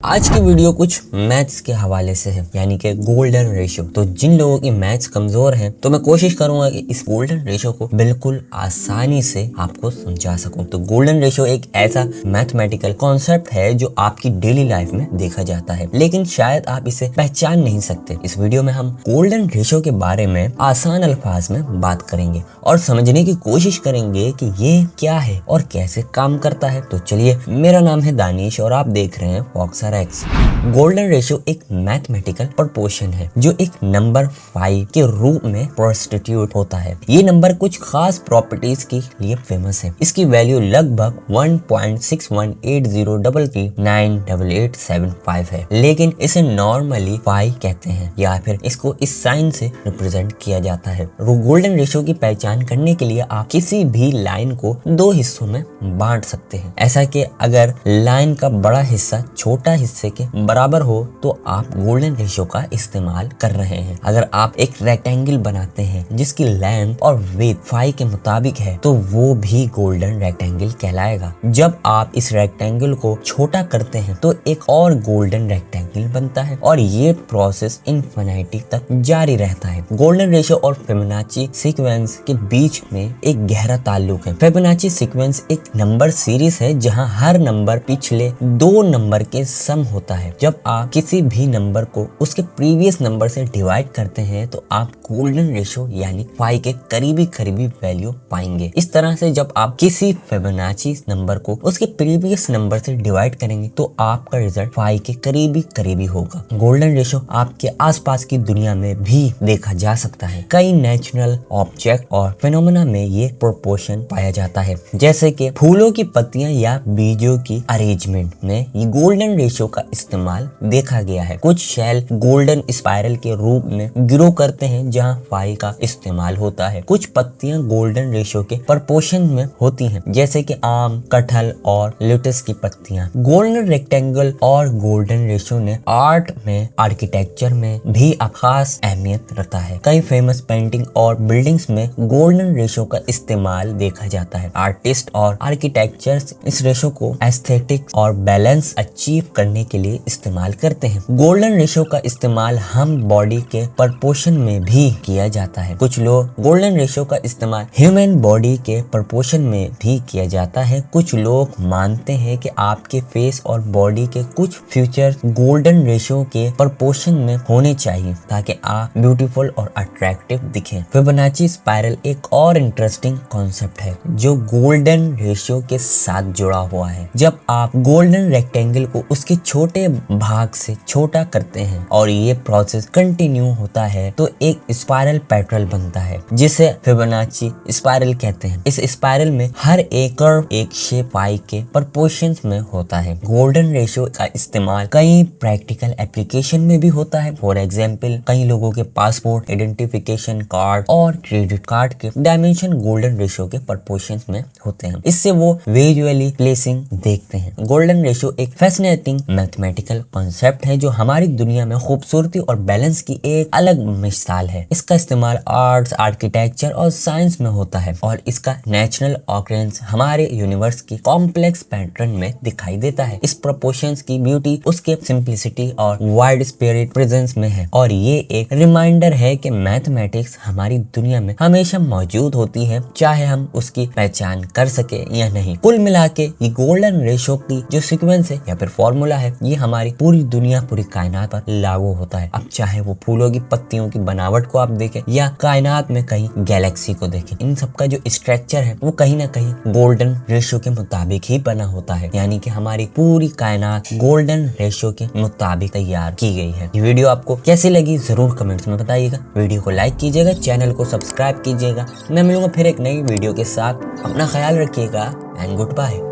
आज की वीडियो कुछ मैथ्स के हवाले से है, यानी कि गोल्डन रेशियो। तो जिन लोगों की मैथ्स कमजोर है तो मैं कोशिश करूंगा कि इस गोल्डन रेशियो को बिल्कुल आसानी से आपको समझा सकूं। तो गोल्डन रेशियो एक ऐसा मैथमेटिकल कॉन्सेप्ट है जो आपकी डेली लाइफ में देखा जाता है, लेकिन शायद आप इसे पहचान नहीं सकते। इस वीडियो में हम गोल्डन रेशियो के बारे में आसान अल्फाज में बात करेंगे और समझने की कोशिश करेंगे कि ये क्या है और कैसे काम करता है। तो चलिए, मेरा नाम है दानिश और आप देख रहे हैं फॉक्सर एक्स। गोल्डन रेशियो एक मैथमेटिकल प्रोपोर्शन है जो एक नंबर 5 के रूप में प्रोस्टिट्यूट होता है। ये नंबर कुछ खास प्रॉपर्टीज के लिए फेमस है। इसकी वैल्यू लगभग 1.618033398875 है, लेकिन इसे नॉर्मली 5 कहते हैं या फिर इसको इस साइन से रिप्रेजेंट किया जाता है। गोल्डन रेशियो की पहचान करने के लिए आप किसी भी लाइन को दो हिस्सों में बांट सकते हैं। ऐसा कि अगर लाइन का बड़ा हिस्सा छोटा हिस्से के बराबर हो तो आप गोल्डन रेशियो का इस्तेमाल कर रहे हैं। अगर आप एक रेक्टेंगल बनाते हैं जिसकी लेंथ और विड्थ 5 के मुताबिक है तो वो भी गोल्डन रेक्टेंगल कहलाएगा। जब आप इस रेक्टेंगल को छोटा करते हैं तो एक और गोल्डन रेक्टेंगल बनता है और ये प्रोसेस इनफिनिटी तक जारी रहता है। गोल्डन रेशियो और फिबोनाची सीक्वेंस के बीच में एक गहरा ताल्लुक है। फिबोनाची सीक्वेंस एक नंबर सीरीज है जहां हर नंबर पिछले दो नंबर के सम होता है। जब आप किसी भी नंबर को उसके प्रीवियस नंबर से डिवाइड करते हैं तो आप गोल्डन रेशियो यानी 5 के करीबी वैल्यू पाएंगे। इस तरह से जब आप किसी फिबोनाची नंबर को उसके प्रीवियस नंबर से डिवाइड करेंगे तो आपका रिजल्ट 5 के करीबी होगा। गोल्डन रेशियो आपके आसपास की दुनिया में भी देखा जा सकता है। कई नेचुरल ऑब्जेक्ट और फिनोमेना में ये प्रोपोर्शन पाया जाता है, जैसे कि फूलों की पत्तियां या बीजों की अरेंजमेंट में ये गोल्डन रेशियो का इस्तेमाल देखा गया है। कुछ शेल गोल्डन स्पाइरल के रूप में ग्रो करते हैं जहां 5 का इस्तेमाल होता है। कुछ पत्तियां गोल्डन रेशियो के प्रोपोर्शन में होती हैं, जैसे कि आम, कटहल और लेटस की पत्तियां। गोल्डन रेक्टेंगल और गोल्डन रेशियो ने आर्ट में, आर्किटेक्चर में भी खास अहमियत रखता है। कई फेमस पेंटिंग और बिल्डिंग्स में गोल्डन रेशियो का इस्तेमाल देखा जाता है। आर्टिस्ट और आर्किटेक्चर्स इस रेशियो को एस्थेटिक्स और बैलेंस अचीव करने के लिए इस्तेमाल करते हैं। गोल्डन रेशियो का इस्तेमाल हम बॉडी के प्रोपोर्शन में भी किया जाता है। कुछ लोग गोल्डन रेशियो का इस्तेमाल ह्यूमन बॉडी के प्रोपोर्शन में भी किया जाता है। कुछ लोग मानते हैं कि आपके फेस और बॉडी के कुछ फीचर गोल्डन रेशियो के प्रोपोर्शन में होने चाहिए ताकि आप ब्यूटीफुल और अट्रैक्टिव दिखें। फिबोनाची स्पाइरल एक और इंटरेस्टिंग कॉन्सेप्ट है जो गोल्डन रेशियो के साथ जुड़ा हुआ है। जब आप गोल्डन रेक्टेंगल को उसके छोटे भाग से छोटा करते हैं और ये प्रोसेस कंटिन्यू होता है तो एक स्पाइरल पैटर्न बनता है जिसे फिबोनाची स्पाइरल कहते हैं। इस स्पाइरल में हर एक कर्व एक शेप 5 के प्रोपोर्शंस में होता है। गोल्डन रेशियो का इस्तेमाल कई प्रैक्टिकल एप्लीकेशन में भी होता है। फॉर एग्जांपल, कई लोगों के पासपोर्ट, आइडेंटिफिकेशन कार्ड और क्रेडिट कार्ड के डायमेंशन गोल्डन रेशियो के प्रोपोर्शंस में होते हैं। इससे वो विजुअली प्लेसिंग देखते हैं। गोल्डन रेशियो एक फैसिनेटिंग मैथमेटिकल कॉन्सेप्ट है जो हमारी दुनिया में खूबसूरती और बैलेंस की एक अलग मिसाल है। इसका इस्तेमाल आर्ट्स, आर्किटेक्चर और साइंस में होता है और इसका नेचुरल ऑकरेंस हमारे यूनिवर्स की कॉम्प्लेक्स पैटर्न में दिखाई देता है। इस प्रोपोर्शंस की ब्यूटी उसके सिंप्लिसिटी और वाइड स्पिरिट प्रेजेंस में है और ये एक रिमाइंडर है कि मैथमेटिक्स हमारी दुनिया में हमेशा मौजूद होती है, चाहे हम उसकी पहचान कर सके या नहीं। कुल मिला के ये गोल्डन रेशियो की जो सीक्वेंस है या फिर फॉर्मूला है, ये हमारी पूरी दुनिया, पूरी कायनात पर लागू होता है। अब चाहे वो फूलों की पत्तियों की बनावट को आप देखें या कायनात में कहीं गैलेक्सी को देखें, इन सबका जो स्ट्रक्चर है वो कहीं ना कहीं गोल्डन रेशियो के मुताबिक ही बना होता है। यानी कि हमारी पूरी कायनात गोल्डन रेशियो के मुताबिक तैयार की गई है। ये वीडियो आपको कैसी लगी जरूर कमेंट्स में बताइएगा। वीडियो को लाइक कीजिएगा, चैनल को सब्सक्राइब कीजिएगा। मैं मिलूंगा फिर एक नई वीडियो के साथ। अपना ख्याल रखिएगा एंड गुड बाय।